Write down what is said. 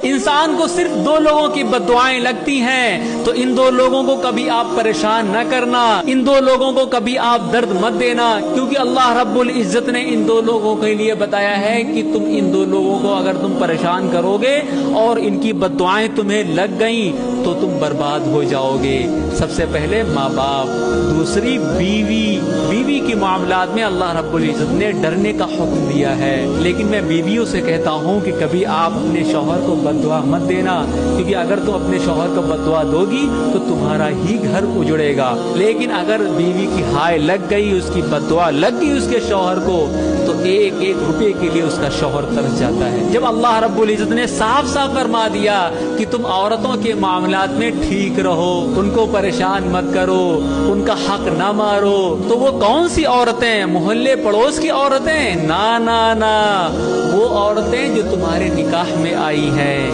انسان کو صرف دو لوگوں کی بددعائیں لگتی ہیں، تو ان دو لوگوں کو کبھی آپ پریشان نہ کرنا، ان دو لوگوں کو کبھی آپ درد مت دینا، کیونکہ اللہ رب العزت نے ان دو لوگوں کے لیے بتایا ہے کہ تم ان دو لوگوں کو اگر تم پریشان کرو گے اور ان کی بددعائیں تمہیں لگ گئیں تو تم برباد ہو جاؤ گے۔ سب سے پہلے ماں باپ، دوسری بیوی کے معاملات میں اللہ رب العزت نے ڈرنے کا حکم دیا ہے، لیکن میں بیویوں سے کہتا ہوں کہ کبھی آپ اپنے شوہر کو بددعا مت دینا، کیونکہ اگر تم اپنے شوہر کو بددعا دو گی تو تمہارا ہی گھر اجڑے گا، لیکن اگر بیوی کی ہائے لگ گئی، اس کی بددعا لگ گئی اس کے شوہر کو، تو ایک ایک روپے کے لیے اس کا شوہر ترس جاتا ہے۔ جب اللہ رب العزت نے صاف صاف فرما دیا کہ تم عورتوں کے معاملات میں ٹھیک رہو، ان کو پریشان مت کرو، ان کا حق نہ مارو، تو وہ کون سی عورتیں؟ محلے پڑوس کی عورتیں؟ نا نا نا، وہ عورتیں جو تمہارے نکاح میں آئی ہیں۔